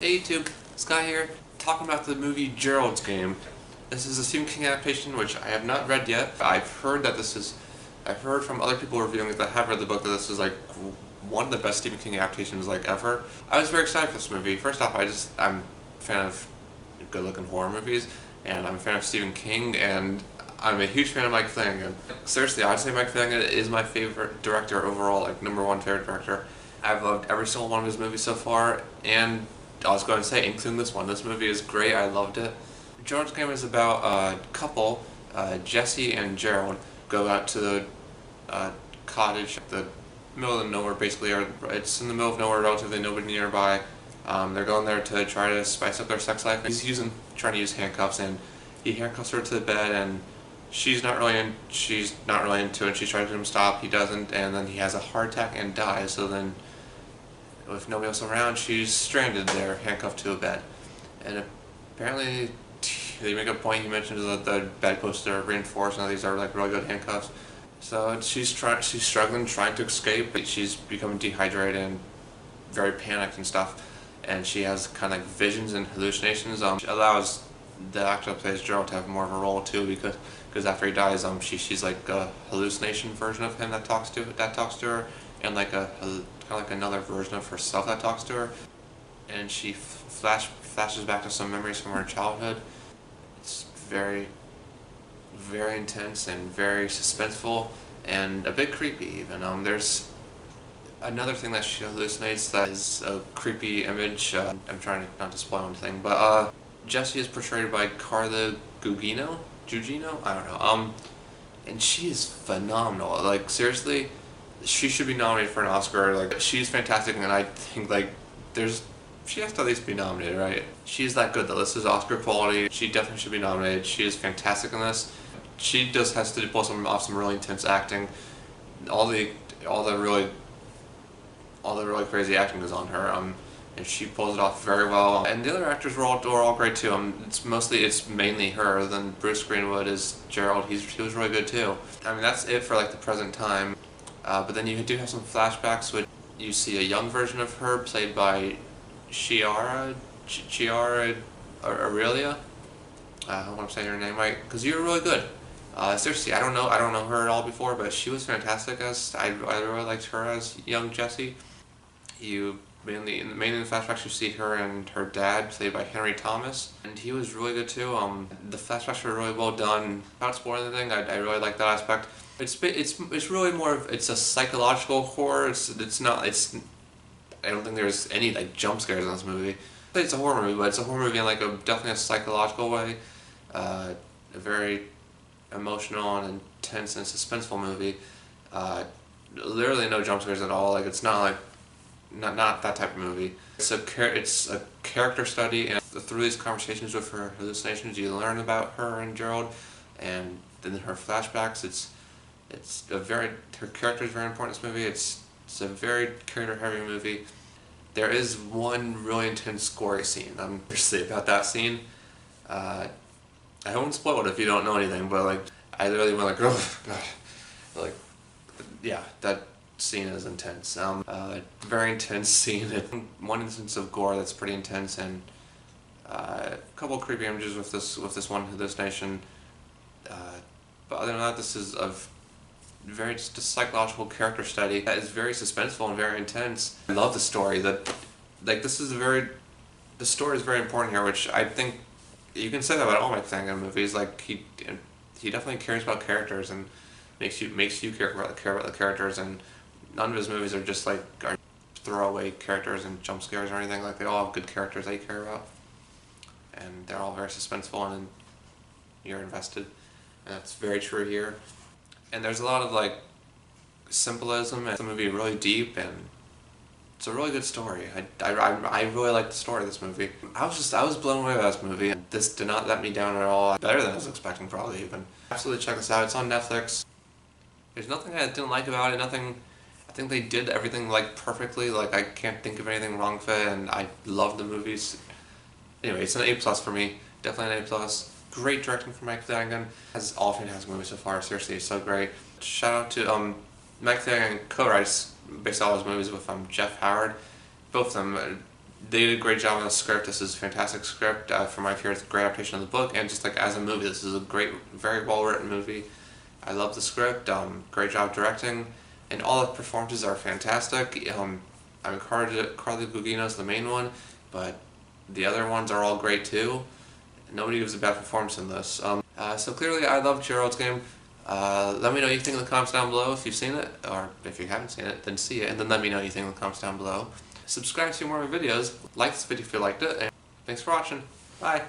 Hey YouTube, Sky here, talking about the movie Gerald's Game. This is a Stephen King adaptation which I have not read yet. I've heard from other people reviewing it that have read the book that this is like one of the best Stephen King adaptations like ever. I was very excited for this movie. First off, I'm a fan of good-looking horror movies, and I'm a fan of Stephen King, and I'm a huge fan of Mike Flanagan. Seriously, I'd say Mike Flanagan is my favorite director overall, like #1 favorite director. I've loved every single one of his movies so far, and I was going to say, including this one. This movie is great. I loved it. Gerald's Game is about a couple, Jesse and Gerald, go out to the cottage, the middle of nowhere, basically. It's in the middle of nowhere, relatively nobody nearby. They're going there to try to spice up their sex life. He's trying to use handcuffs, and he handcuffs her to the bed, and she's not really into it. She tries to get him to stop. He doesn't, and then he has a heart attack and dies. So then, with nobody else around, she's stranded there, handcuffed to a bed. And apparently, they make a point. He mentions that the bedposts are reinforced, and these are like really good handcuffs. So she's struggling, trying to escape, but she's becoming dehydrated and very panicked and stuff. And she has kind of like visions and hallucinations. She allows the actor that plays Gerald to have more of a role too, because after he dies, she's like a hallucination version of him that talks to her, and like kind of like another version of herself that talks to her, and she flashes back to some memories from her childhood. It's very, very intense and very suspenseful and a bit creepy even. There's another thing that she hallucinates that is a creepy image. I'm trying not to spoil anything, but Jessie is portrayed by Carla Gugino? I don't know. And she is phenomenal. Like, seriously, she should be nominated for an Oscar. Like, she's fantastic, and I think like she has to at least be nominated, right? She's that good though. This is Oscar quality. She definitely should be nominated. She is fantastic in this. She just has to pull off some really intense acting. All the really crazy acting is on her. And she pulls it off very well. And the other actors were all great too. It's mainly her. Then Bruce Greenwood is Gerald. He was really good too. I mean, that's it for like the present time. But then you do have some flashbacks, which you see a young version of her played by Chiara Aurelia. I hope I'm saying her name right, because you're really good. Seriously, I don't know her at all before, but she was fantastic I really liked her as young Jessie. Mainly in the flashbacks you see her and her dad, played by Henry Thomas, and he was really good too. The flashbacks were really well done. Without spoiling anything, I really like that aspect. It's really more of a psychological horror. I don't think there's any like jump scares in this movie. It's a horror movie, but it's a horror movie in like definitely a psychological way. A very emotional and intense and suspenseful movie. Literally no jump scares at all. Like, it's not like not that type of movie. It's a character study, and through these conversations with her hallucinations, you learn about her and Gerald, and then her flashbacks. Her character is very important in this movie. It's a very character-heavy movie. There is one really intense, gory scene. I'm seriously about that scene. I won't spoil it if you don't know anything, but like, I literally went like, oh god, like, yeah, that scene is intense. Very intense scene. One instance of gore that's pretty intense, and a couple of creepy images with this one hallucination. But other than that, this is just a psychological character study that is very suspenseful and very intense. I love the story. The story is very important here, which I think you can say that about all Mike Flanagan movies. Like, he definitely cares about characters and makes you care about the characters, and none of his movies are just like throwaway characters and jump scares or anything. Like, they all have good characters that you care about, and they're all very suspenseful, and you're invested, and that's very true here. And there's a lot of like symbolism, and the movie really deep, and it's a really good story. I really like the story of this movie. I was blown away by this movie, and this did not let me down at all. Better than I was expecting, probably even. Absolutely check this out. It's on Netflix. There's nothing I didn't like about it. I think they did everything like perfectly. Like, I can't think of anything wrong with it, and I love the movies. Anyway, it's an A+ for me. Definitely an A+. Great directing from Mike Flanagan. Has all fantastic movies so far. Seriously, it's so great. Shout out to Mike Flanagan co-writes based all his movies with Jeff Howard. Both of them They did a great job on the script. This is a fantastic script. From my peers, great adaptation of the book, and just like as a movie, this is a great, very well written movie. I love the script. Great job directing, and all the performances are fantastic. I mean, Carly Gugino's the main one, but the other ones are all great too. Nobody gives a bad performance in this. So clearly, I love Gerald's Game. Let me know what you think in the comments down below if you've seen it, or if you haven't seen it, then see it, and then let me know what you think in the comments down below. Subscribe to see more of my videos, like this video if you liked it, and thanks for watching. Bye!